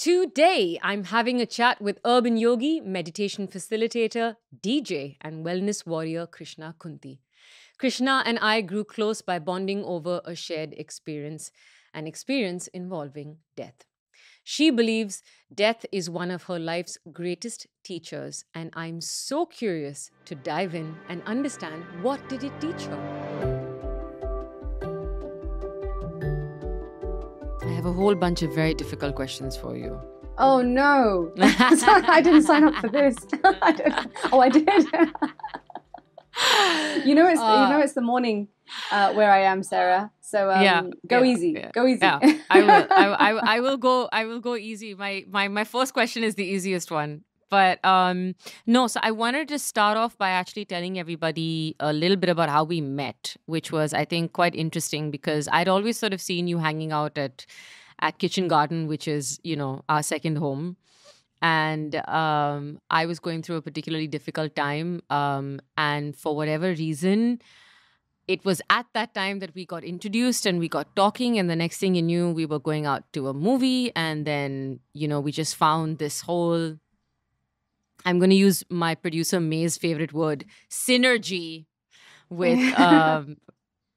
Today, I'm having a chat with urban yogi, meditation facilitator, DJ, and wellness warrior Krishna Kunti. Krishna and I grew close by bonding over a shared experience, an experience involving death. She believes death is one of her life's greatest teachers, and I'm so curious to dive in and understand what did it teach her. I have a whole bunch of very difficult questions for you. Oh no! Sorry, I didn't sign up for this. I did. It's the morning where I am, Sarah. So go easy. Go easy. Yeah, I will. I will go. I will go easy. My first question is the easiest one. But no, so I wanted to start off by actually telling everybody a little bit about how we met, which was, I think, quite interesting because I'd always sort of seen you hanging out at Kitchen Garden, which is, our second home. And I was going through a particularly difficult time. And for whatever reason, it was at that time that we got introduced and we got talking. And the next thing you knew, we were going out to a movie. And then, we just found this whole... I'm going to use my producer May's favorite word, synergy with,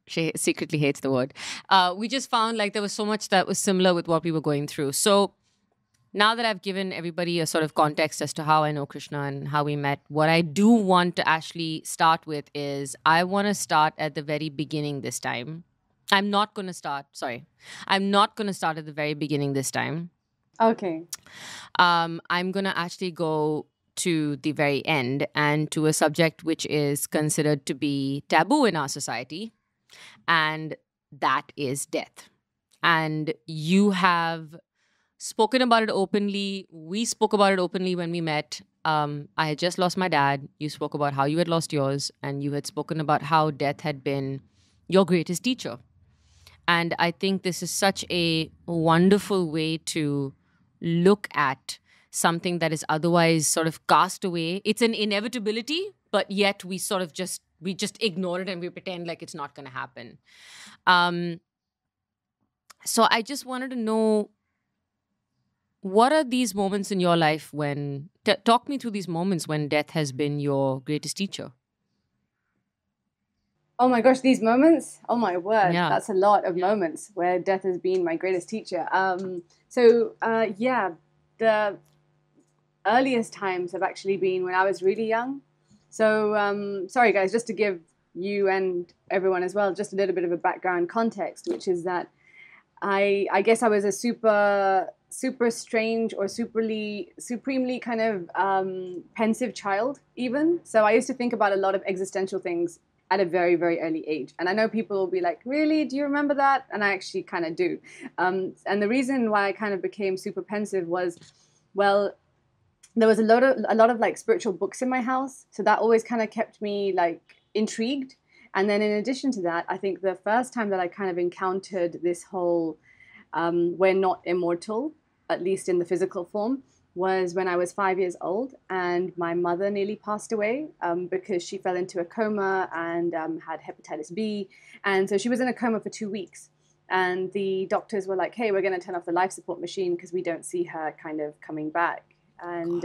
she secretly hates the word. We just found like there was so much that was similar with what we were going through. So now that I've given everybody a sort of context as to how I know Krishna and how we met, what I do want to actually start with is I want to start at the very beginning this time. I'm not going to start at the very beginning this time. Okay. I'm going to actually go to the very end and to a subject which is considered to be taboo in our society, and that is death. And you have spoken about it openly. We spoke about it openly when we met. I had just lost my dad. You spoke about how you had lost yours, and you had spoken about how death had been your greatest teacher. And I think this is such a wonderful way to look at something that is otherwise sort of cast away. It's an inevitability, but yet we just ignore it and we pretend like it's not going to happen. So I just wanted to know, what are these moments in your life when... talk me through these moments when death has been your greatest teacher. Oh my gosh, these moments? Oh my word, Yeah. That's a lot of moments where death has been my greatest teacher. The earliest times have actually been when I was really young. So, sorry guys, just to give you and everyone as well, just a little bit of a background context, which is that I guess I was a super strange or supremely kind of pensive child even. So I used to think about a lot of existential things at a very, very early age. And I know people will be like, really, do you remember that? And I actually kind of do. And the reason why I kind of became super pensive was, well, there was a lot of like spiritual books in my house. So that always kind of kept me like intrigued. And then in addition to that, I think the first time that I kind of encountered this whole we're not immortal, at least in the physical form, was when I was 5 years old and my mother nearly passed away because she fell into a coma and had hepatitis B. And so she was in a coma for 2 weeks. And the doctors were like, hey, we're going to turn off the life support machine because we don't see her kind of coming back. And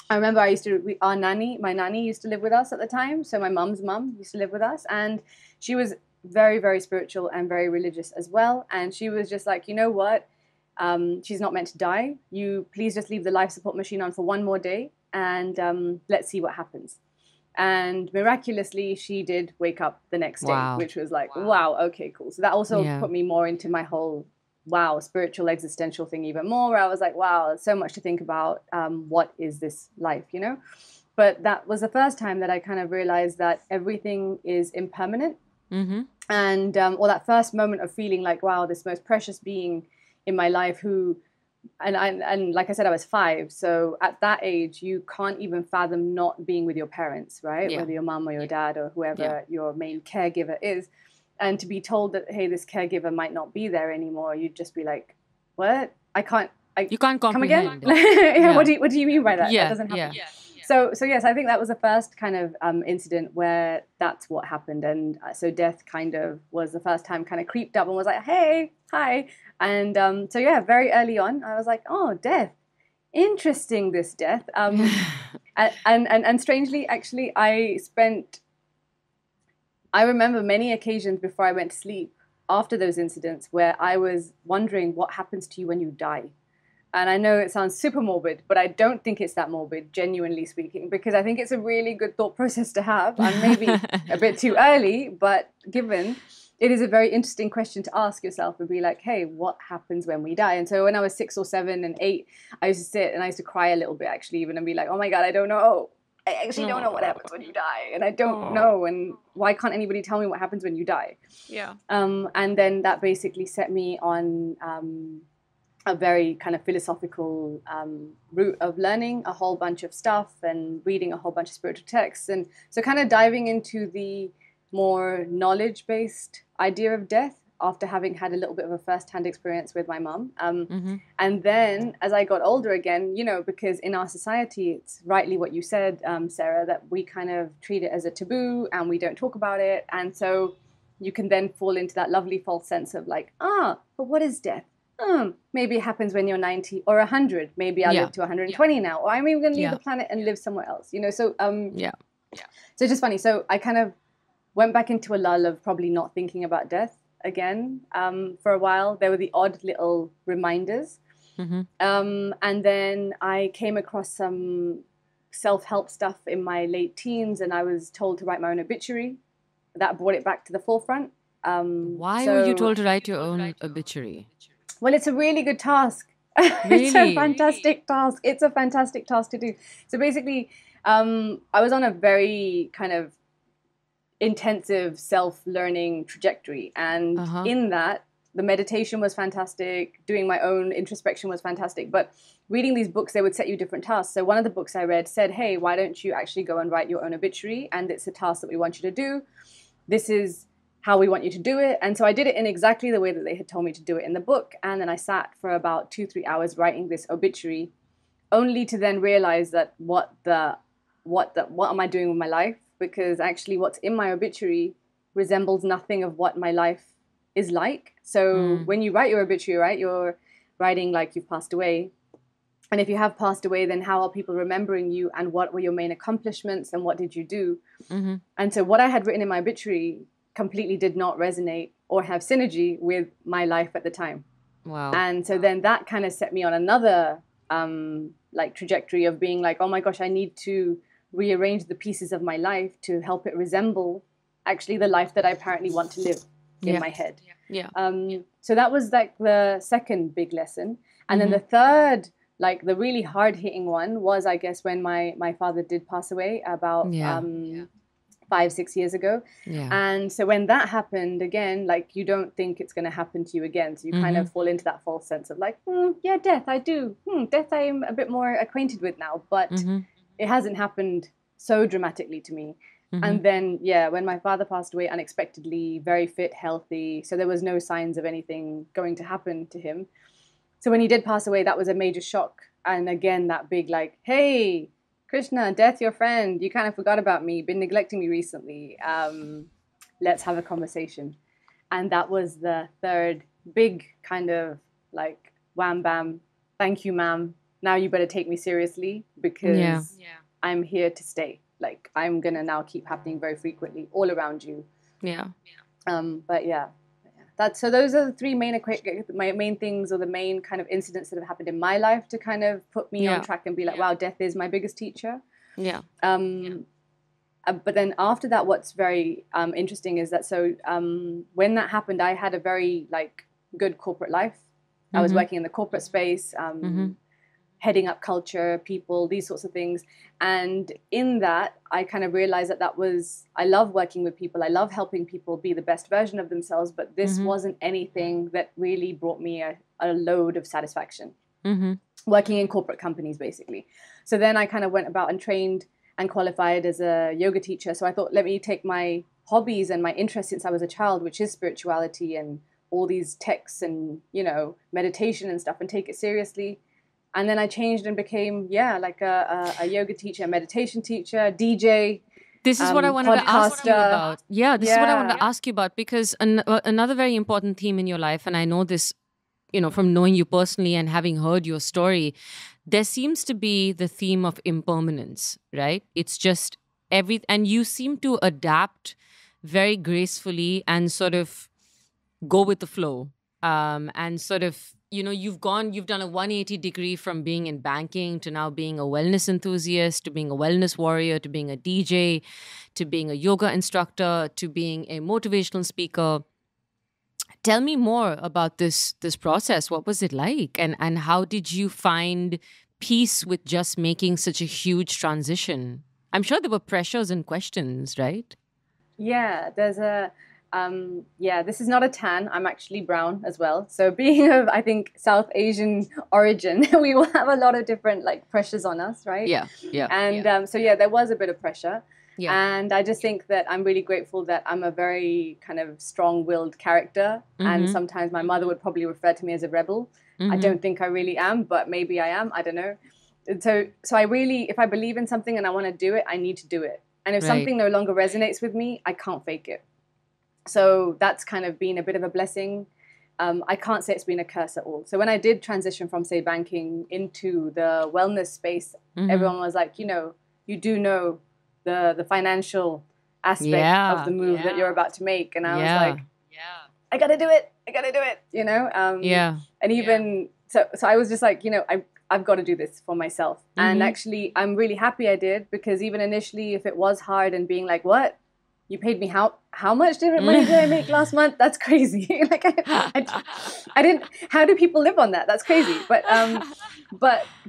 I remember my nanny used to live with us at the time. So my mum's mum used to live with us. And she was very, very spiritual and very religious as well. And she was just like, you know what? She's not meant to die. You please just leave the life support machine on for one more day and let's see what happens. And miraculously, she did wake up the next day, which was like, wow, okay, cool. So that also put me more into my whole, spiritual existential thing even more, where I was like, wow, there's so much to think about. What is this life, But that was the first time that I kind of realized that everything is impermanent. Mm-hmm. And or that first moment of feeling like, wow, this most precious being in my life who, and like I said, I was 5. So at that age, you can't even fathom not being with your parents, right? Yeah. Whether your mom or your dad or whoever your main caregiver is. And to be told that, hey, this caregiver might not be there anymore, you'd just be like, what? You can't comprehend. Come again? Yeah. What do you mean by that? Yeah. That doesn't happen. Yeah. So yes, I think that was the first kind of incident where that's what happened. And so death kind of was the first time kind of creeped up and was like, hey, hi. And so yeah, very early on, I was like, oh, death. Interesting, this death. And strangely, actually, I remember many occasions before I went to sleep after those incidents where I was wondering what happens to you when you die. And I know it sounds super morbid, but I don't think it's that morbid, genuinely speaking, because I think it's a really good thought process to have. And maybe a bit too early, but given it is a very interesting question to ask yourself and be like, hey, what happens when we die? And so when I was 6 or 7 and 8, I used to sit and I used to cry a little bit, actually, even, and be like, oh my God, I don't know. I actually don't know what happens when you die. And I don't know. And why can't anybody tell me what happens when you die? Yeah. And then that basically set me on a very kind of philosophical route of learning a whole bunch of stuff and reading a whole bunch of spiritual texts. And so kind of diving into the more knowledge-based idea of death after having had a little bit of a first-hand experience with my mum. And then as I got older again, you know, because in our society, it's rightly what you said, Sarah, that we kind of treat it as a taboo and we don't talk about it. And so you can then fall into that lovely false sense of like, but what is death? Maybe it happens when you're 90 or 100. Maybe I'll live to 120 now, or I'm even going to leave the planet and live somewhere else. You know, so so it's just funny. So I kind of went back into a lull of probably not thinking about death again for a while. There were the odd little reminders, and then I came across some self-help stuff in my late teens, and I was told to write my own obituary. That brought it back to the forefront. Why were you told to write your own obituary? Well, it's a really good task. Really? It's a fantastic task. It's a fantastic task to do. So basically, I was on a very kind of intensive self-learning trajectory. And in that, the meditation was fantastic. Doing my own introspection was fantastic. But reading these books, they would set you different tasks. So one of the books I read said, hey, why don't you actually go and write your own obituary? And it's a task that we want you to do. This is how we want you to do it. And so I did it in exactly the way that they had told me to do it in the book. And then I sat for about 2-3 hours writing this obituary, only to then realize that what am I doing with my life? Because actually what's in my obituary resembles nothing of what my life is like. So when you write your obituary, right, you're writing like you've passed away. And if you have passed away, then how are people remembering you, and what were your main accomplishments, and what did you do? And so what I had written in my obituary completely did not resonate or have synergy with my life at the time. Wow. And so then that kind of set me on another like trajectory of being like, oh my gosh, I need to rearrange the pieces of my life to help it resemble actually the life that I apparently want to live in my head. So that was like the second big lesson. And then the third, like the really hard hitting one, was I guess when my father did pass away about 5-6 years ago. And so when that happened again, like you don't think it's going to happen to you again. So you kind of fall into that false sense of like, yeah, death, I do. Death, I'm a bit more acquainted with now, but it hasn't happened so dramatically to me. And then, when my father passed away unexpectedly, very fit, healthy, so there was no signs of anything going to happen to him. So when he did pass away, that was a major shock. And again, that big like, hey, Krishna, death, your friend, you kind of forgot about me, been neglecting me recently. Let's have a conversation. And that was the third big kind of like, wham, bam, thank you, ma'am. Now you better take me seriously because I'm here to stay. Like I'm going to now keep happening very frequently all around you. But so those are the three main things, or the main kind of incidents that have happened in my life to kind of put me on track and be like, wow, death is my biggest teacher. But then after that, what's very interesting is that when that happened, I had a very like good corporate life. I was working in the corporate space, heading up culture, people, these sorts of things. And in that, I kind of realized I love working with people. I love helping people be the best version of themselves. But this wasn't anything that really brought me a load of satisfaction. Working in corporate companies, basically. So then I kind of went about and trained and qualified as a yoga teacher. So I thought, let me take my hobbies and my interest since I was a child, which is spirituality and all these texts and, meditation and stuff, and take it seriously. And then I changed and became, like a yoga teacher, a meditation teacher, DJ, This is what I wanted to ask you podcaster. about. Yeah, this is what I wanted Yeah. to ask you about, because another very important theme in your life, and I know this, from knowing you personally and having heard your story, there seems to be the theme of impermanence, right? It's just and you seem to adapt very gracefully and sort of go with the flow. And sort of, you've done a 180-degree from being in banking to now being a wellness enthusiast, to being a wellness warrior, to being a DJ, to being a yoga instructor, to being a motivational speaker. Tell me more about this process. What was it like? And how did you find peace with just making such a huge transition? I'm sure there were pressures and questions, right? Yeah, there's this is not a tan. I'm actually brown as well. So being of, I think, South Asian origin, we will have a lot of different like pressures on us, right? Yeah, yeah. And there was a bit of pressure. Yeah. And I just think that I'm really grateful that I'm a very kind of strong-willed character. And sometimes my mother would probably refer to me as a rebel. I don't think I really am, but maybe I am. I don't know. And so I really, if I believe in something and I want to do it, I need to do it. And if something no longer resonates with me, I can't fake it. So that's kind of been a bit of a blessing. I can't say it's been a curse at all. So when I did transition from, say, banking into the wellness space, everyone was like, you do know the financial aspect of the move that you're about to make. And I was like, I got to do it. I got to do it, And even, so I was just like, I've got to do this for myself. And actually, I'm really happy I did, because even initially, if it was hard and being like, what? You paid me how much money did I make last month? That's crazy. Like I didn't. How do people live on that? That's crazy. But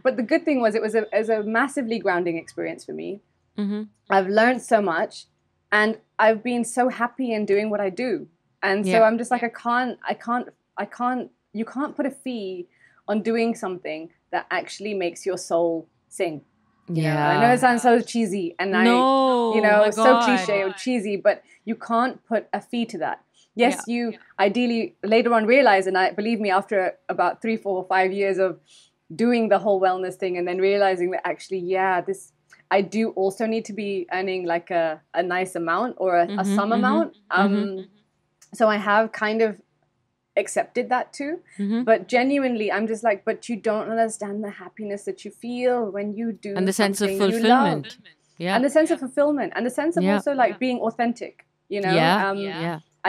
the good thing was it was a massively grounding experience for me. I've learned so much, and I've been so happy in doing what I do. And so I'm just like, I can't. You can't put a fee on doing something that actually makes your soul sing. I know it sounds so cheesy and so cliche or cheesy, but you can't put a fee to that. Yes, you ideally later on realize, and believe me, after about 3, 4, 5 years of doing the whole wellness thing and then realizing that actually, I do also need to be earning like a nice amount or a some amount. So I have kind of accepted that too, but genuinely I'm just like, but you don't understand the happiness that you feel when you do, and the sense of fulfillment, and the sense of fulfillment, and the sense of also like being authentic, and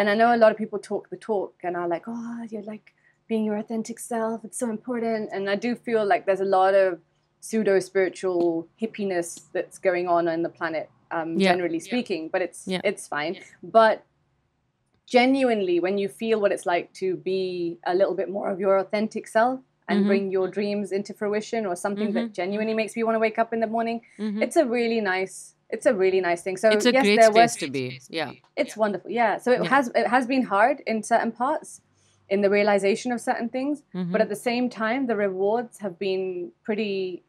I know a lot of people talk the talk and are like, oh, you're like being your authentic self, it's so important. And I do feel like there's a lot of pseudo spiritual hippiness that's going on the planet, generally speaking, but it's fine. But genuinely, when you feel what it's like to be a little bit more of your authentic self and bring your dreams into fruition, or something that genuinely makes you want to wake up in the morning, it's a really nice thing. So it's a great space to be. It's wonderful. So it has been hard in certain parts, in the realization of certain things, but at the same time, the rewards have been pretty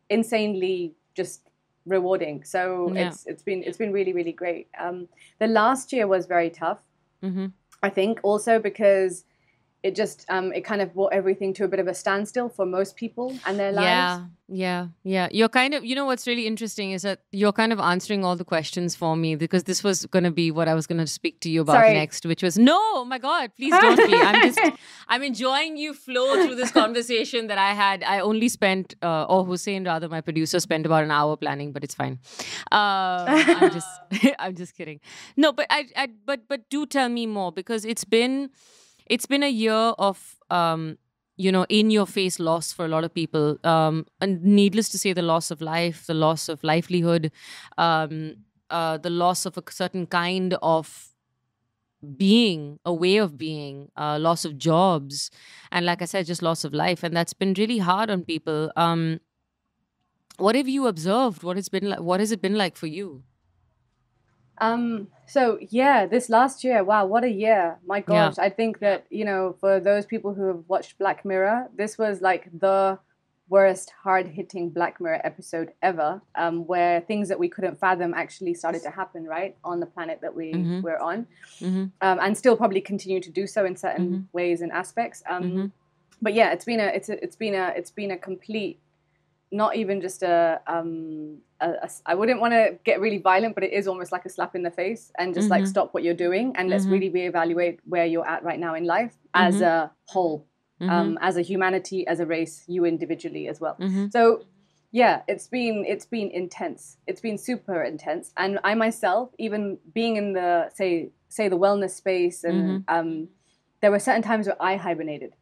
insanely just rewarding. So it's been really, really great. The last year was very tough, I think, also because it just it kind of brought everything to a bit of a standstill for most people and their lives. Yeah. You're kind of, what's really interesting is that you're kind of answering all the questions for me, because this was going to be what I was going to speak to you about next, which was, no, oh my God, please don't be. I'm enjoying you flow through this conversation that I had. I only spent, or Hussein rather, my producer, spent about an hour planning, but it's fine. I'm just kidding. No, but but do tell me more, because it's been a year of, in your face loss for a lot of people. And needless to say, the loss of life, the loss of livelihood, the loss of a certain kind of being, a way of being, loss of jobs. And like I said, just loss of life. And that's been really hard on people. What have you observed? What has it been like for you? So this last year, wow, what a year. My gosh. I think that, for those people who have watched Black Mirror, this was like the worst hard-hitting Black Mirror episode ever, where things that we couldn't fathom actually started to happen, right, on the planet that we're on, and still probably continue to do so in certain ways and aspects. But it's been a complete, not even just a I wouldn't want to get really violent, but it is almost like a slap in the face, and just like stop what you're doing and let's really reevaluate where you're at right now in life as a whole, as a humanity, as a race, you individually as well. So yeah, it's been intense. It's been super intense, and I myself, even being in the say the wellness space, and there were certain times where I hibernated,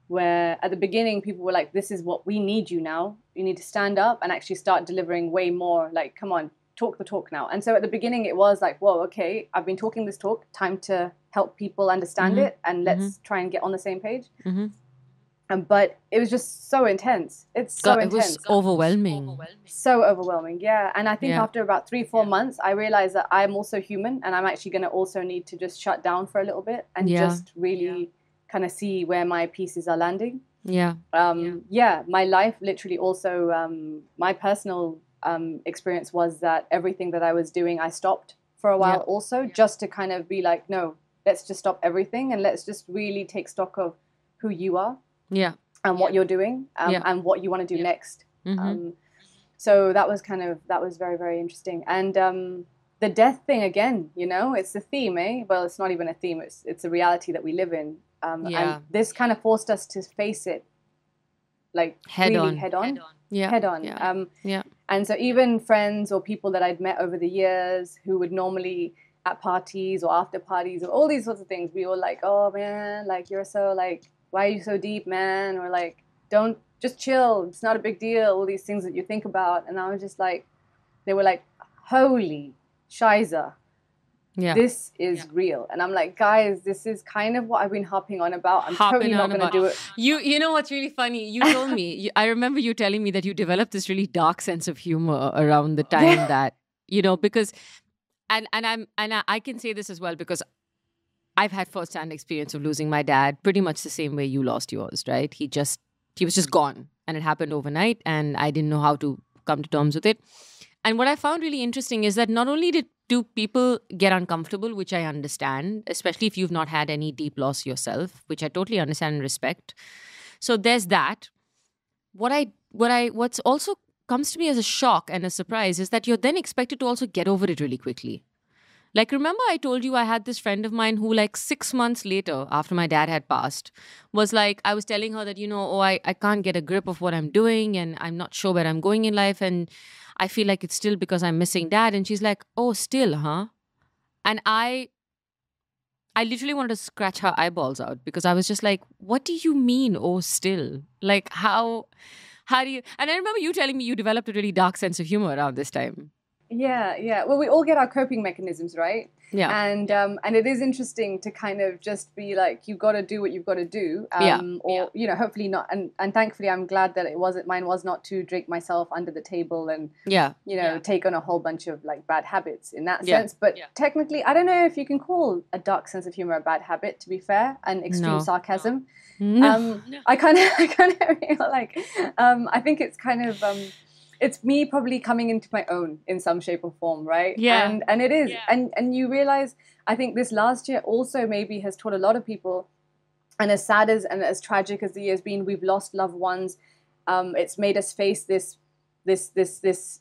where at the beginning people were like, this is what we need you now. You need to stand up and actually start delivering way more. Like, come on, talk the talk now. And so at the beginning it was like, whoa, okay, I've been talking this talk, time to help people understand it, and let's try and get on the same page. But it was just so intense. It's so intense. It was overwhelming. So overwhelming, yeah. And I think after about 3-4 months, I realized that I'm also human, and I'm actually going to also need to just shut down for a little bit and just really kind of see where my pieces are landing. My life literally also, my personal experience was that everything that I was doing, I stopped for a while also, just to kind of be like, no, let's just stop everything and let's just really take stock of who you are. And what you're doing, and what you want to do next. So that was very, very interesting. And the death thing again, you know, it's a theme, eh? Well, it's not even a theme. It's a reality that we live in. And this kind of forced us to face it, like head on. And so even friends or people that I'd met over the years who would normally at parties or after parties or all these sorts of things, we were like, oh man, like you're so like, why are you so deep, man? Or like, don't, just chill. It's not a big deal. All these things that you think about. And I was just like, they were like, holy shiza. This is real. And I'm like, guys, this is kind of what I've been harping on about. I'm totally not going to do it. You know what's really funny? You told me, I remember you telling me that you developed this really dark sense of humor around the time that, you know, because, and I can say this as well because I've had first-hand experience of losing my dad pretty much the same way you lost yours, right? He was just gone, and it happened overnight, and I didn't know how to come to terms with it. And what I found really interesting is that not only do people get uncomfortable, which I understand, especially if you've not had any deep loss yourself, which I totally understand and respect. So there's that. What's also comes to me as a shock and a surprise is that you're then expected to also get over it really quickly. Like, remember I told you I had this friend of mine who like 6 months later, after my dad had passed, was like, I was telling her that, you know, I can't get a grip of what I'm doing and I'm not sure where I'm going in life. And I feel like it's still because I'm missing dad. And she's like, oh, still, huh? And I literally wanted to scratch her eyeballs out because I was just like, what do you mean, oh, still? Like, how do you... And I remember you telling me you developed a really dark sense of humor around this time. Yeah. Well, we all get our coping mechanisms, right? Yeah. And it is interesting to kind of just be like, you've got to do what you've got to do. Or, you know, hopefully not. And thankfully, I'm glad that mine was not to drink myself under the table and, you know, take on a whole bunch of like bad habits in that sense. But technically, I don't know if you can call a dark sense of humor a bad habit, to be fair, and extreme sarcasm. No. I kind of feel like, I think it's kind of... it's me probably coming into my own in some shape or form, right? Yeah. And it is. Yeah. And you realize, I think this last year also maybe has taught a lot of people, and as sad as and as tragic as the year's been, we've lost loved ones. It's made us face this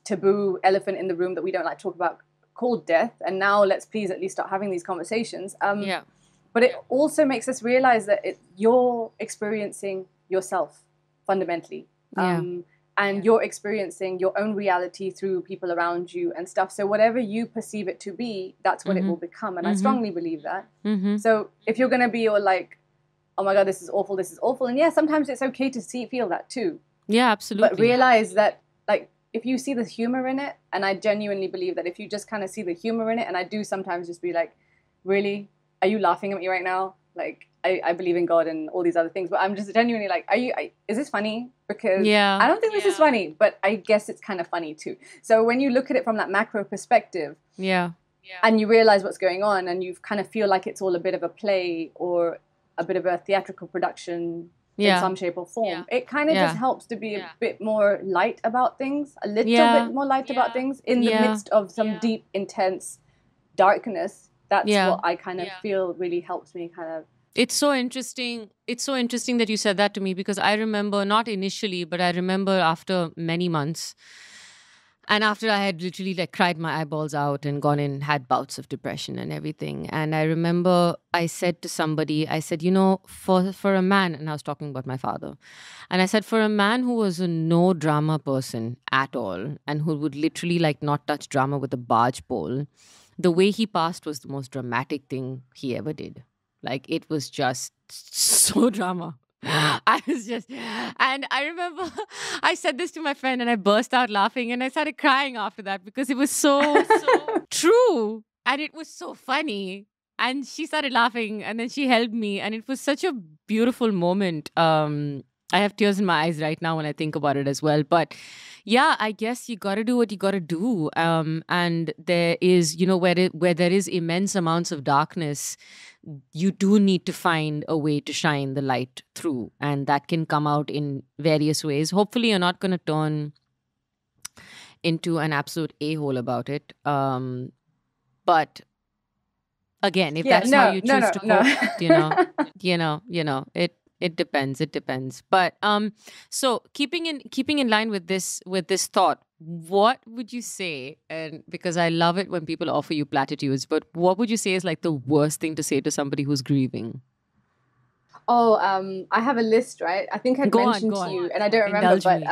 taboo elephant in the room that we don't like to talk about, called death. And now let's please at least start having these conversations. But it also makes us realize that you're experiencing yourself fundamentally. And you're experiencing your own reality through people around you and stuff. So whatever you perceive it to be, that's what it will become. And I strongly believe that. So if you're going to be all like, oh my God, this is awful. And yeah, sometimes it's okay to feel that too. Yeah, absolutely. But realize that, like, if you see the humor in it, and I genuinely believe that if you just kind of see the humor in it, and I do sometimes just be like, really? Are you laughing at me right now? Like, I believe in God and all these other things, but I'm just genuinely like, is this funny? Because I don't think this is funny, but I guess it's kind of funny too. So when you look at it from that macro perspective, and you realize what's going on, and you kind of feel like it's all a bit of a play or a bit of a theatrical production in some shape or form, it kind of just helps to be a bit more light about things, a little bit more light about things in the midst of some deep, intense darkness. That's what I kind of feel really helps me kind of. It's so interesting. It's so interesting that you said that to me, because I remember, not initially, but I remember after many months, And after I had literally like cried my eyeballs out and gone in, had bouts of depression and everything. And I remember I said to somebody, I said, for a man, and I was talking about my father, and I said, for a man who was a no drama person at all, and who would literally like not touch drama with a barge pole, the way he passed was the most dramatic thing he ever did. Like it was just so drama. I was just, and I remember I said this to my friend and I burst out laughing and I started crying after that because it was so true and it was so funny. And she started laughing and then she helped me and it was such a beautiful moment. I have tears in my eyes right now when I think about it as well. But yeah, I guess you got to do what you got to do. And there is, where there is immense amounts of darkness, you do need to find a way to shine the light through. And that can come out in various ways. Hopefully, you're not going to turn into an absolute a-hole about it. But again, if that's how you choose to cope, it depends. It depends. But so keeping in line with this thought, what would you say? And because I love it when people offer you platitudes, but what would you say is like the worst thing to say to somebody who's grieving? Oh, I have a list, right? I think I'd mentioned to you, and I don't remember, but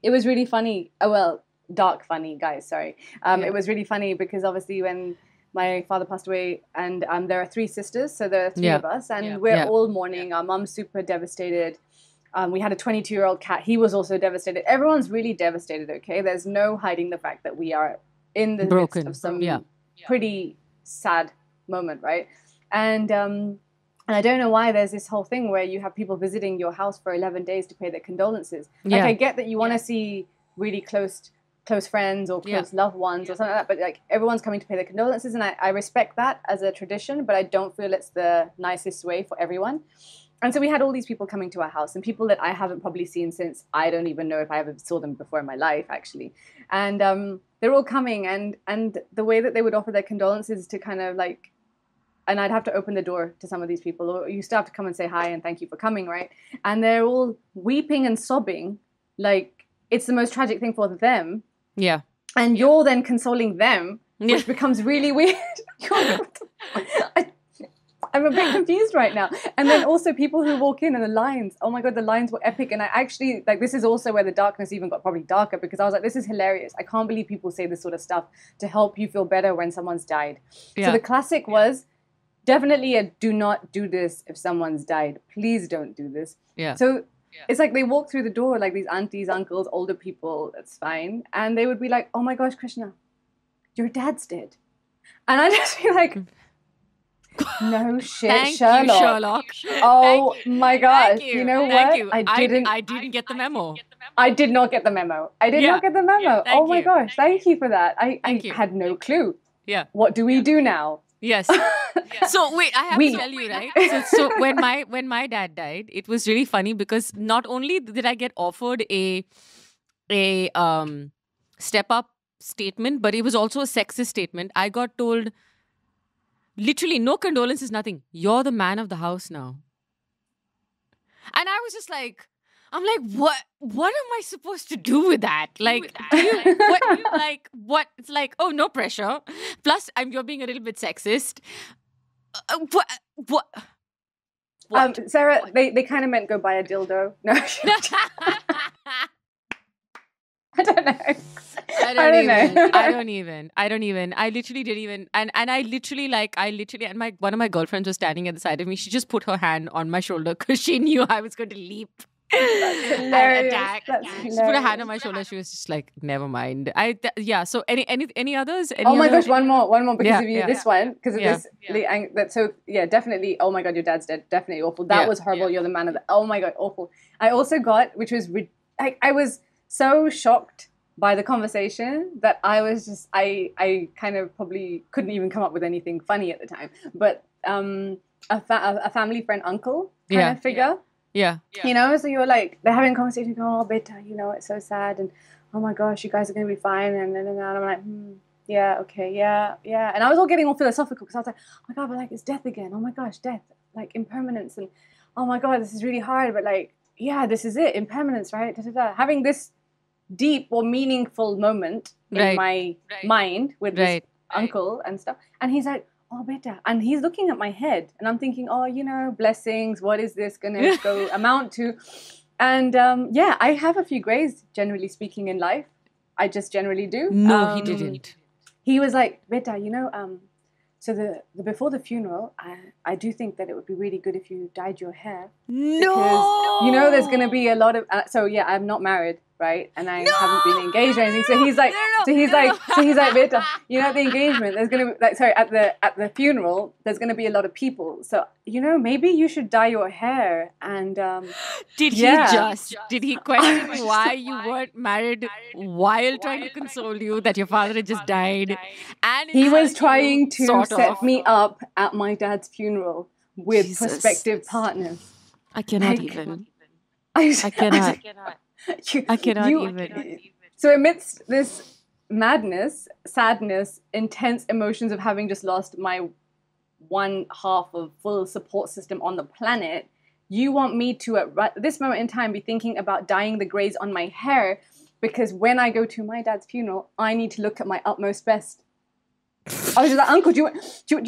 it was really funny. Oh well, dark funny, guys. Sorry. It was really funny because obviously when my father passed away, and there are 3 sisters, so there are 3 of us, and we're all mourning. Our mom's super devastated. We had a 22-year-old cat. He was also devastated. Everyone's really devastated, okay? There's no hiding the fact that we are in the midst of some pretty sad moment, right? And I don't know why there's this whole thing where you have people visiting your house for 11 days to pay their condolences. Like, I get that you want to see really close friends or close loved ones or something like that, but like everyone's coming to pay their condolences, and I respect that as a tradition, but I don't feel it's the nicest way for everyone. And so we had all these people coming to our house, and people that I haven't probably seen since, I don't even know if I ever saw them before in my life, actually. And they're all coming, and the way that they would offer their condolences to kind of like, and I'd have to open the door to some of these people, or you still have to come and say hi and thank you for coming, right? And they're all weeping and sobbing like it's the most tragic thing for them. Yeah. And you're then consoling them, which becomes really weird. I'm a bit confused right now. And then also people who walk in and the lines, oh my God, the lines were epic. And I actually, like, this is also where the darkness even got probably darker, because I was like, this is hilarious. I can't believe people say this sort of stuff to help you feel better when someone's died. Yeah. So the classic was definitely a do not do this if someone's died. Please don't do this. Yeah. So it's like they walk through the door, like these aunties, uncles, older people, that's fine. And they would be like, oh my gosh, Krishna, your dad's dead. And I'd just be like, no shit, Thank Sherlock. You, Sherlock. Oh my gosh. You know what? I didn't get the memo. I did not get the memo. I did not get the memo. Oh my gosh. Thank you for that. I had no clue. Yeah. What do we do now? Yes. So wait, I have to tell you, right? So when my dad died, it was really funny because not only did I get offered a step up statement, but it was also a sexist statement. I got told literally no condolences, nothing. You're the man of the house now. And I was just like, I'm like, what am I supposed to do with that? Like, what? It's like, oh, no pressure. Plus, you're being a little bit sexist. What? Sarah, they kind of meant go buy a dildo. No. I don't know. I don't even. I literally didn't even. And I literally, and one of my girlfriends was standing at the side of me. She just put her hand on my shoulder because she knew I was going to leap. And attack. She put her hand on my shoulder. She was just like, never mind. So any others? Oh my gosh, one more because of you. This one because of this. So definitely. Oh my God, your dad's dead. Definitely awful. That was horrible. You're the man of the. Oh my God, awful. I also got, which was I was so shocked by the conversation that I was just I kind of probably couldn't even come up with anything funny at the time. But a family friend uncle kind of figure. Yeah. You know, so you're like, they're having a conversation, going, oh, beta, you know, it's so sad. And, oh my gosh, you guys are going to be fine. And I'm like, yeah, okay, yeah. And I was all getting all philosophical because I was like, oh my God, but like, it's death again. Oh my gosh, death, like impermanence. And, oh my God, this is really hard. But like, yeah, this is it, impermanence, right? Having this deep or meaningful moment in my mind with this uncle and stuff. And he's like, oh, beta. And he's looking at my head. And I'm thinking, oh, you know, blessings. What is this going to go amount to? And yeah, I have a few grays, generally speaking, in life. I just generally do. No, he didn't. He was like, beta, you know, so the before the funeral, I do think that it would be really good if you dyed your hair. No! Because, you know, there's going to be a lot of... so, yeah, I'm not married, right? And I haven't been engaged or anything. So he's like... So he's like, beta, you know, at the engagement, there's going to be... Like, sorry, at the funeral, there's going to be a lot of people. So, you know, maybe you should dye your hair. And... Did he question why you weren't married while trying to console you that your father had just died? And he was trying to set me up at my dad's funeral with prospective partners. I cannot even. I cannot even. So amidst this madness, sadness, intense emotions of having just lost my one half of full support system on the planet, you want me to, at this moment in time, be thinking about dyeing the grays on my hair, because when I go to my dad's funeral, I need to look at my utmost best. I was just like, Uncle, do you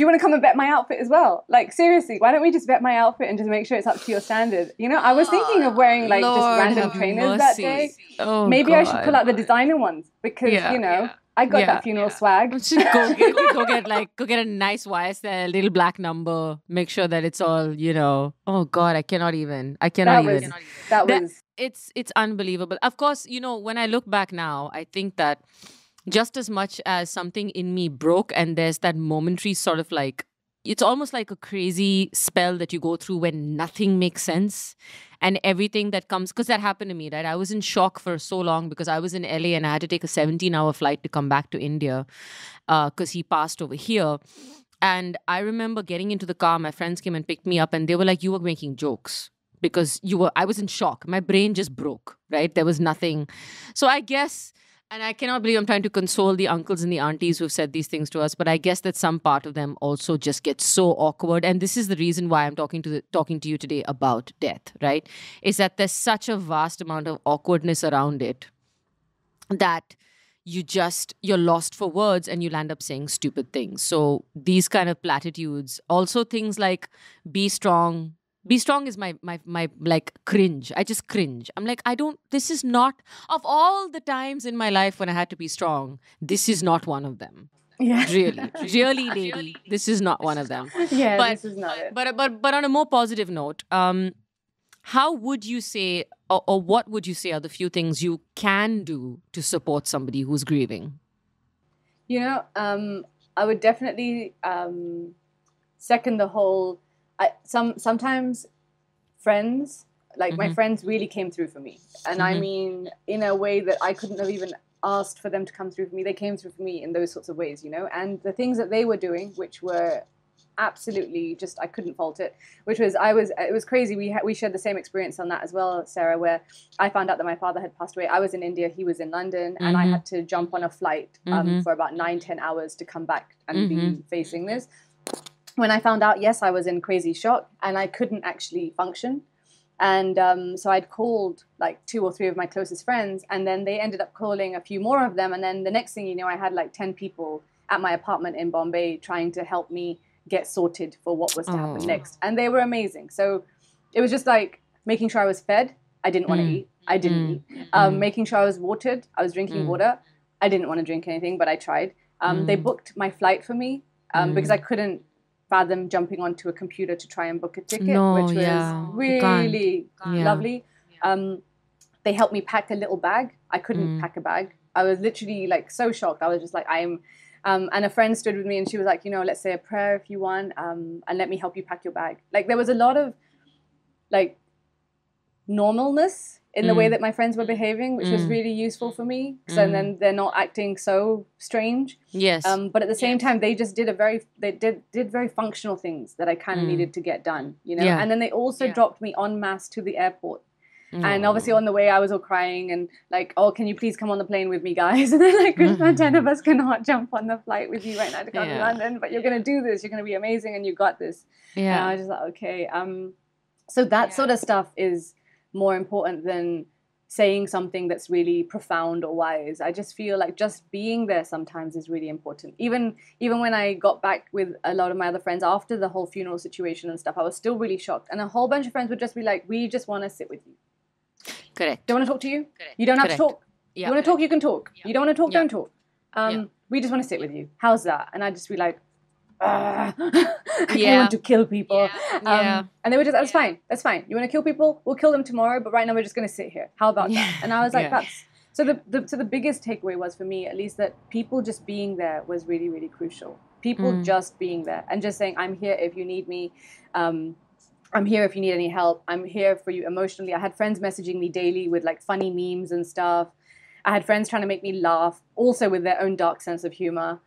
want to come and vet my outfit as well? Like, seriously, why don't we just vet my outfit and just make sure it's up to your standard? You know, I was thinking of wearing like just random trainers that day. Oh, maybe I should pull out the designer ones because, you know, I got that funeral swag. Go get a nice YSL, little black number. Make sure that it's all, you know. Oh God, I cannot even. It's unbelievable. Of course, you know, when I look back now, I think that just as much as something in me broke, and there's that momentary sort of like, it's almost like a crazy spell that you go through when nothing makes sense and everything that comes, because that happened to me, right? I was in shock for so long because I was in LA and I had to take a 17-hour flight to come back to India because he passed over here. And I remember getting into the car, my friends came and picked me up and they were like, you were making jokes because I was in shock. My brain just broke, right? There was nothing. So I guess... And I cannot believe I'm trying to console the uncles and the aunties who've said these things to us, but I guess that some part of them also just gets so awkward. And this is the reason why I'm talking to you today about death, right? Is that there's such a vast amount of awkwardness around it that you're lost for words and you'll end up saying stupid things. So these kind of platitudes, also things like be strong. Be strong is my like cringe. I just cringe. I'm like, this is not, of all the times in my life when I had to be strong, this is not one of them. Yeah. Really, lady, this is not one of them. Yeah, this is not it. But on a more positive note, how would you say, or what would you say are the few things you can do to support somebody who's grieving? You know, I would definitely second the whole. Sometimes friends, like my friends really came through for me. And I mean, in a way that I couldn't have even asked for them to come through for me. They came through for me in those sorts of ways, you know. And the things that they were doing, which were absolutely just, I couldn't fault it, which was, it was crazy. We shared the same experience on that as well, Sarah, where I found out that my father had passed away. I was in India, he was in London, and I had to jump on a flight for about 9-10 hours to come back and be facing this. When I found out, yes, I was in crazy shock and I couldn't actually function. And so I'd called like 2 or 3 of my closest friends, and then they ended up calling a few more of them. And then the next thing you know, I had like 10 people at my apartment in Bombay trying to help me get sorted for what was to happen next. And they were amazing. So it was just like making sure I was fed. I didn't want to eat. I didn't eat. Making sure I was watered. I was drinking water. I didn't want to drink anything, but I tried. They booked my flight for me because I couldn't fathom jumping onto a computer to try and book a ticket, which was really lovely. They helped me pack a little bag. I couldn't pack a bag. I was literally like so shocked. I was just like, and a friend stood with me and she was like, you know, let's say a prayer if you want, and let me help you pack your bag. Like there was a lot of like normalness in the way that my friends were behaving, which was really useful for me. And then they're not acting so strange. Yes. But at the same time, they just did did very functional things that I kind of needed to get done, you know? And then they also dropped me en masse to the airport. And obviously on the way I was all crying and like, oh, can you please come on the plane with me, guys? And then like, 10 of us cannot jump on the flight with you right now to come to London, but you're going to do this. You're going to be amazing and you got this. And I was just like, okay. So that sort of stuff is more important than saying something that's really profound or wise. I just feel like just being there sometimes is really important. Even when I got back with a lot of my other friends after the whole funeral situation and stuff, I was still really shocked. And a whole bunch of friends would just be like, we just want to sit with you. Correct. Don't want to talk to you? Correct. You don't have to talk. Yeah. You want to talk, you can talk. Yeah. You don't want to talk, don't talk. We just want to sit with you. How's that? And I'd just be like, I want to kill people. And they were just, that's fine. That's fine. You want to kill people? We'll kill them tomorrow. But right now we're just going to sit here. How about that? And I was like, that's... So the biggest takeaway was for me, at least, that people just being there was really, really crucial. People just being there and just saying, I'm here if you need me. I'm here if you need any help. I'm here for you emotionally. I had friends messaging me daily with like funny memes and stuff. I had friends trying to make me laugh, also with their own dark sense of humor,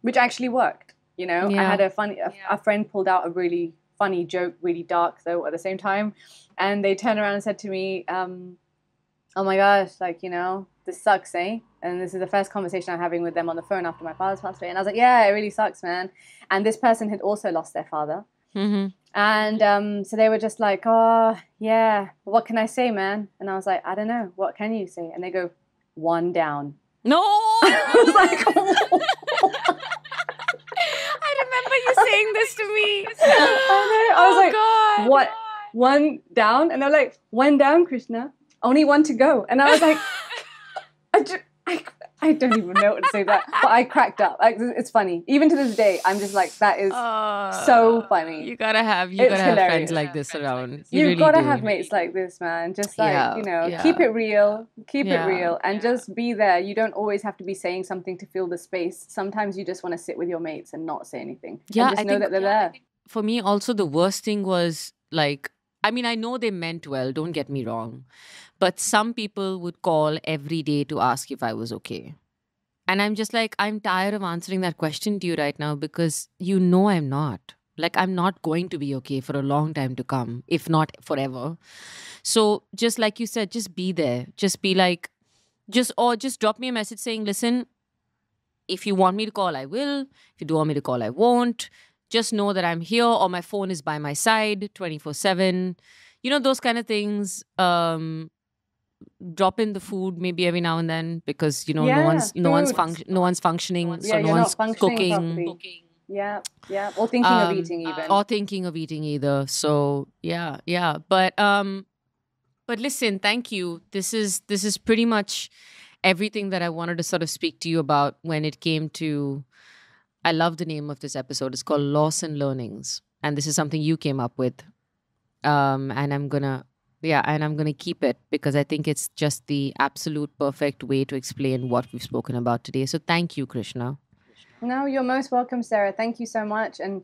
which actually worked. You know, I had a friend pulled out a really funny joke, really dark though at the same time. And they turned around and said to me, oh my gosh, like, you know, this sucks, eh? And this is the first conversation I'm having with them on the phone after my father's passed away. And I was like, yeah, it really sucks, man. And this person had also lost their father. Mm-hmm. And so they were just like, oh, yeah, what can I say, man? And I was like, I don't know. What can you say? And they go, one down. No! I was like, I remember you saying this to me. I was like, God, what? God. One down? And they're like, one down, Krishna. Only one to go. And I was like, I don't even know what to say to that. But I cracked up. It's funny. Even to this day, I'm just like, that is so funny. You gotta have friends like this around. You've really gotta have mates like this, man. Just like, keep it real. Keep it real. And just be there. You don't always have to be saying something to fill the space. Sometimes you just want to sit with your mates and not say anything. Yeah, and just know that they're there. For me, also, the worst thing was like, I mean, I know they meant well, don't get me wrong. But some people would call every day to ask if I was okay. And I'm just like, I'm tired of answering that question to you right now because you know I'm not. Like, I'm not going to be okay for a long time to come, if not forever. So just like you said, just be there. Just be like, just drop me a message saying, listen, if you want me to call, I will. If you don't want me to call, I won't. Just know that I'm here or my phone is by my side 24/7. You know, those kind of things. Drop in the food maybe every now and then because, you know, no one's functioning. So no one's cooking. Yeah. Or thinking of eating even. Or thinking of eating either. So yeah. But listen, thank you. This is pretty much everything that I wanted to sort of speak to you about when it came to... I love the name of this episode. It's called Loss and Learnings. And this is something you came up with. And I'm gonna keep it because I think it's just the absolute perfect way to explain what we've spoken about today. So thank you, Krishna. No, you're most welcome, Sarah. Thank you so much. And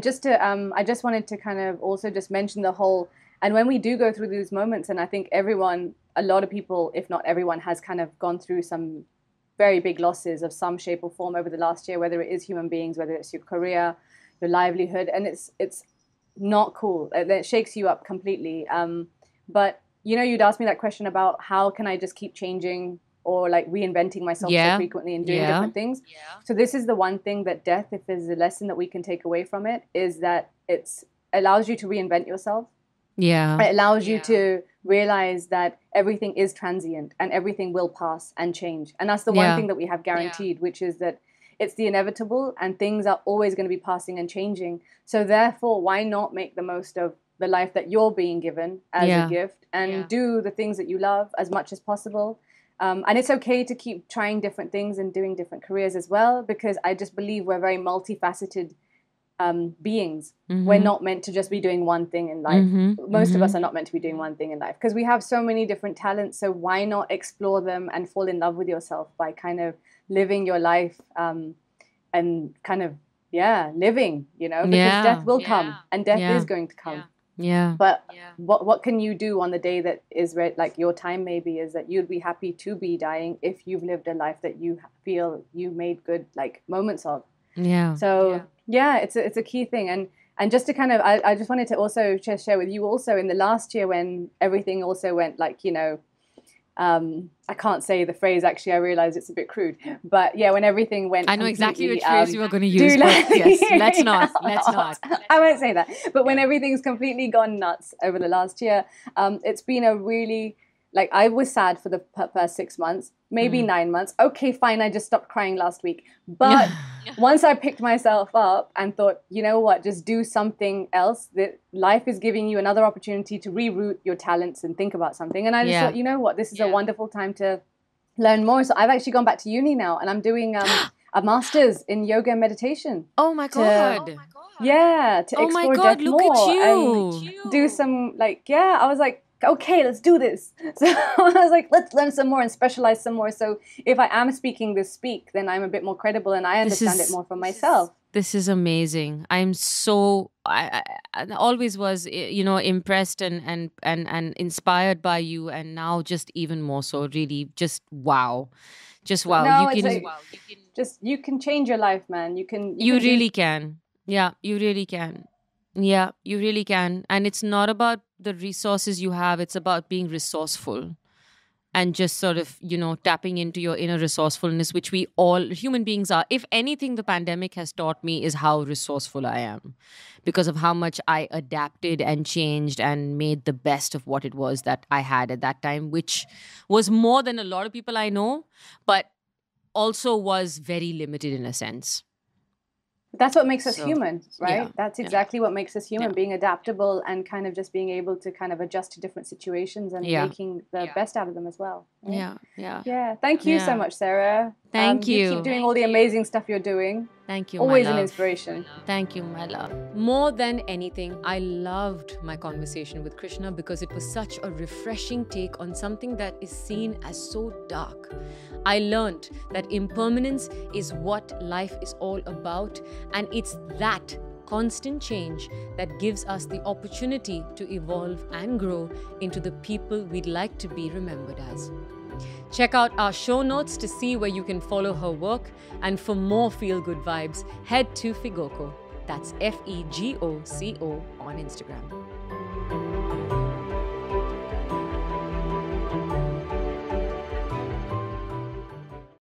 just to I just wanted to kind of also just mention the whole, and when we do go through these moments, and I think a lot of people, if not everyone, has kind of gone through some very big losses of some shape or form over the last year, whether it is human beings, whether it's your career, your livelihood, and it's not cool. It shakes you up completely. But, you know, you'd asked me that question about how can I just keep changing or like reinventing myself so frequently and doing different things. Yeah. So this is the one thing that death, if there's a lesson that we can take away from it, is that it allows you to reinvent yourself. Yeah. It allows you to realize that everything is transient and everything will pass and change. And that's the one thing that we have guaranteed, which is that it's the inevitable and things are always going to be passing and changing. So therefore, why not make the most of the life that you're being given as a gift and do the things that you love as much as possible. And it's okay to keep trying different things and doing different careers as well, because I just believe we're very multifaceted beings. Mm-hmm. We're not meant to just be doing one thing in life. Mm-hmm. Most of us are not meant to be doing one thing in life because we have so many different talents. So why not explore them and fall in love with yourself by kind of living your life and kind of, living, you know, because death will come and death is going to come. Yeah. But what can you do on the day that is like your time maybe is that you'd be happy to be dying if you've lived a life that you feel you made good like moments of. Yeah. So it's a key thing. And just to kind of I just wanted to also just share with you also in the last year when everything also went like, you know, I can't say the phrase, actually, I realize it's a bit crude. But yeah, when everything went I know exactly which phrase you were going to use. Yes, let's not. I won't say that. But when everything's completely gone nuts over the last year, it's been a really Like, I was sad for the first 6 months, maybe 9 months. Okay, fine, I just stopped crying last week. But once I picked myself up and thought, you know what, just do something else. That life is giving you another opportunity to reroute your talents and think about something. And I just thought, you know what, this is a wonderful time to learn more. So I've actually gone back to uni now, and I'm doing a master's in yoga and meditation. Oh my God. To explore depth look more at you. and do some I was like, okay, let's do this. So I was like, let's learn some more and specialize some more. So if I am speaking this speak, then I'm a bit more credible and I understand it more for myself. This is amazing. I'm so I always was, impressed and inspired by you, and now just even more so. Really, just wow, No, you can change your life, man. You really can. Yeah, you really can. Yeah, you really can. And it's not about the resources you have. It's about being resourceful and just sort of, tapping into your inner resourcefulness, which we all human beings are. If anything, the pandemic has taught me is how resourceful I am, because of how much I adapted and changed and made the best of what it was that I had at that time, which was more than a lot of people I know, but also was very limited in a sense. That's what makes us human, right? That's exactly what makes us human, being adaptable and kind of just being able to kind of adjust to different situations and making the best out of them as well. Right? Yeah. Thank you so much, Sarah. Thank you. You keep doing all the amazing stuff you're doing. Thank you, Always my love. An inspiration. Thank you, my love. More than anything, I loved my conversation with Krishna because it was such a refreshing take on something that is seen as so dark. I learned that impermanence is what life is all about, and it's that constant change that gives us the opportunity to evolve and grow into the people we'd like to be remembered as. Check out our show notes to see where you can follow her work, and for more feel-good vibes, head to Figoco. That's FEGOCO on Instagram.